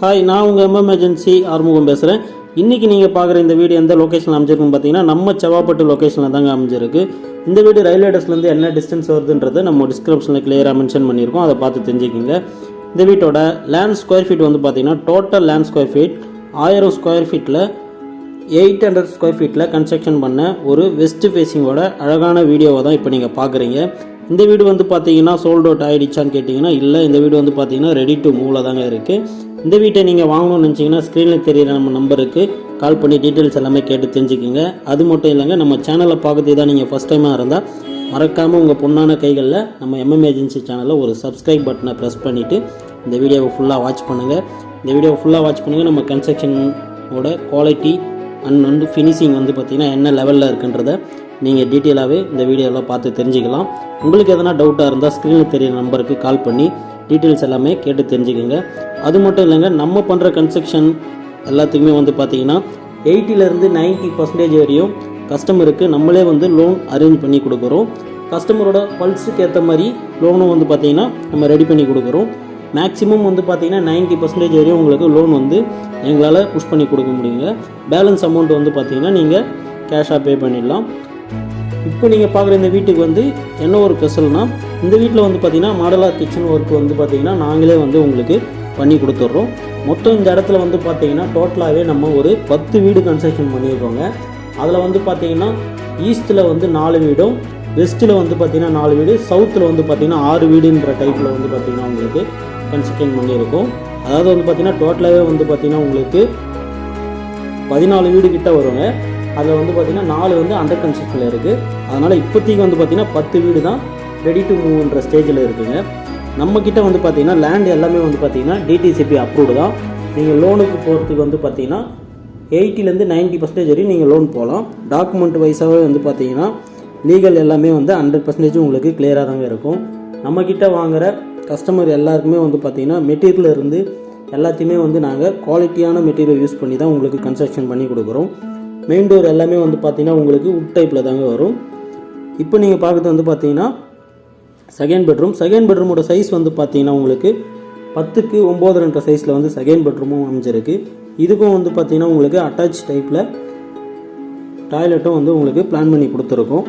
Hi, நான் உங்கள் emergency Arumugam பேசுகிறேன். இன்றைக்கி நீங்கள் பார்க்குற இந்த வீடு எந்த லொக்கேஷனில் அமைஞ்சிருக்குன்னு பார்த்தீங்கன்னா நம்ம செவ்வாப்பட்டு லொக்கேஷனில் தாங்க அமைஞ்சிருக்கு. இந்த வீடு ரயில்வே ஸ்டேஷன்லேருந்து என்ன டிஸ்டன்ஸ் வருதுன்றதை நம்ம டிஸ்கிரிப்ஷனில் கிளியராக மென்ஷன் பண்ணியிருக்கோம். அதை பார்த்து தெரிஞ்சுக்கிங்க. இந்த வீட்டோட லேண்ட் ஸ்கொயர் ஃபீட் வந்து பார்த்தீங்கன்னா total land square feet 1000 square ஃபீட்டில் 800 ஸ்கொயர் ஃபீட்டில் கன்ஸ்ட்ரக்ஷன் பண்ண ஒரு வெஸ்ட் ஃபேஸிங்கோட அழகான வீடியோவை தான் இப்போ நீங்கள் பார்க்குறீங்க. இந்த வீடு வந்து பார்த்தீங்கன்னா சோல்ட் அவுட் ஆகிடுச்சான்னு கேட்டிங்கன்னா இல்லை, இந்த வீடு வந்து பார்த்தீங்கன்னா ரெடி டு மூவில் தாங்க இருக்குது. இந்த வீட்டை நீங்கள் வாங்கணும்னு நினச்சிங்கன்னா ஸ்க்ரீனில் தெரியிற நம்ம நம்பருக்கு கால் பண்ணி டீட்டெயில்ஸ் எல்லாமே கேட்டு தெரிஞ்சுக்கிங்க. அது மட்டும் இல்லைங்க, நம்ம சேனலை பார்க்கறது தான் நீங்கள் ஃபஸ்ட் டைமாக இருந்தால் மறக்காமல் உங்கள் பொண்ணான கைகளில் நம்ம எம்எம்ஏஜென்சி சேனலில் ஒரு சப்ஸ்கிரைப் பட்டனை ப்ரெஸ் பண்ணிவிட்டு இந்த வீடியோவை ஃபுல்லாக வாட்ச் பண்ணுங்கள். இந்த வீடியோவை ஃபுல்லாக வாட்ச் பண்ணுங்கள். நம்ம கன்ஸ்ட்ரக்ஷனோட குவாலிட்டி அண்ட் ஃபினிஷிங் வந்து பார்த்திங்கன்னா என்ன லெவலில் இருக்குன்றதை நீங்கள் டீட்டெயிலாகவே இந்த வீடியோவில் பார்த்து தெரிஞ்சுக்கலாம். உங்களுக்கு எதனா டவுட்டாக இருந்தால் ஸ்க்ரீனில் தெரியிற நம்பருக்கு கால் பண்ணி டீட்டெயில்ஸ் எல்லாமே கேட்டு தெரிஞ்சுக்கோங்க. அது மட்டும் இல்லைங்க, நம்ம பண்ணுற கன்ஸ்ட்ரக்ஷன் எல்லாத்துக்குமே வந்து பார்த்திங்கன்னா 80% 90% வரையும் கஸ்டமருக்கு நம்மளே வந்து லோன் அரேஞ்ச் பண்ணி கொடுக்குறோம். கஸ்டமரோட பல்ஸுக்கு ஏற்ற மாதிரி லோனும் வந்து பார்த்திங்கன்னா நம்ம ரெடி பண்ணி கொடுக்குறோம். மேக்ஸிமம் வந்து பார்த்திங்கன்னா 90% வரையும் உங்களுக்கு லோன் வந்து எங்களால் புஷ் பண்ணி கொடுக்க முடியுங்க. பேலன்ஸ் அமௌண்ட் வந்து பார்த்திங்கன்னா நீங்கள் கேஷாக பே பண்ணிடலாம். இப்போ நீங்கள் பார்க்குற இந்த வீட்டுக்கு வந்து என்ன ஒரு ஸ்பெஷல்னால், இந்த வீட்டில் வந்து பார்த்திங்கன்னா மாடலாக கிச்சன் ஒர்க் வந்து பார்த்திங்கன்னா நாங்களே வந்து உங்களுக்கு பண்ணி கொடுத்துட்றோம். மொத்தம் இந்த இடத்துல வந்து பார்த்திங்கன்னா டோட்டலாகவே நம்ம ஒரு 10 வீடு கன்ஸ்ட்ரக்ஷன் பண்ணியிருக்கோங்க. அதில் வந்து பார்த்திங்கன்னா ஈஸ்ட்டில் வந்து 4 வீடும், வெஸ்ட்டில் வந்து பார்த்திங்கன்னா 4 வீடு, சவுத்தில் வந்து பார்த்திங்கன்னா 6 வீடுன்ற டைப்பில் வந்து பார்த்திங்கன்னா உங்களுக்கு கன்ஸ்ட்ரக்ஷன் பண்ணியிருக்கோம். அதாவது வந்து பார்த்திங்கன்னா டோட்டலாகவே வந்து பார்த்திங்கன்னா உங்களுக்கு 14 வீடு கிட்ட வருங்க. அதில் வந்து பார்த்திங்கன்னா 4 வந்து அண்டர் கன்ஸ்ட்ரக்ஷனில் இருக்குது. அதனால் இப்போதைக்கு வந்து பார்த்திங்கன்னா 10 வீடு தான் ரெடி டு மூவ்ன்ற ஸ்டேஜில் இருக்குதுங்க. நம்மக்கிட்ட வந்து பார்த்திங்கன்னா லேண்ட் எல்லாமே வந்து பார்த்திங்கன்னா டிடிசிபி அப்ரூவ்டு தான். நீங்கள் லோனுக்கு போகிறதுக்கு வந்து பார்த்திங்கன்னா 80% 90% வரையும் நீங்கள் லோன் போகலாம். டாக்குமெண்ட் வைஸாகவே வந்து பார்த்திங்கன்னா லீகல் எல்லாமே வந்து 100% உங்களுக்கு கிளியராக தாங்க இருக்கும். நம்மக்கிட்ட வாங்குகிற கஸ்டமர் எல்லாருக்குமே வந்து பார்த்திங்கன்னா மெட்டீரியல் இருந்து எல்லாத்தையுமே வந்து நாங்கள் குவாலிட்டியான மெட்டீரியல் யூஸ் பண்ணி தான் உங்களுக்கு கன்ஸ்ட்ரக்ஷன் பண்ணி கொடுக்குறோம். மெயின் டோர் எல்லாமே வந்து பார்த்திங்கன்னா உங்களுக்கு உட் டைப்பில் தாங்க வரும். இப்போ நீங்கள் பார்க்குறது வந்து பார்த்திங்கன்னா செகண்ட் பெட்ரூமோட சைஸ் வந்து பார்த்திங்கன்னா உங்களுக்கு 10க்கு 9 சைஸில் வந்து செகண்ட் பெட்ரூமும் அமைஞ்சிருக்கு. இதுக்கும் வந்து பார்த்திங்கன்னா உங்களுக்கு அட்டாச் டைப்பில் டாய்லெட்டும் வந்து உங்களுக்கு பிளான் பண்ணி கொடுத்துருக்கோம்.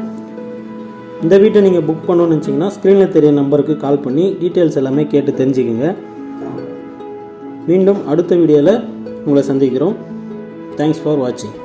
இந்த வீட்டை நீங்கள் புக் பண்ணணும்னு நினச்சிங்கன்னா ஸ்க்ரீனில் தெரிய நம்பருக்கு கால் பண்ணி டீட்டெயில்ஸ் எல்லாமே கேட்டு தெரிஞ்சுக்கோங்க. மீண்டும் அடுத்த வீடியோவில் உங்களை சந்திக்கிறோம். தேங்க்ஸ் ஃபார் வாட்சிங்.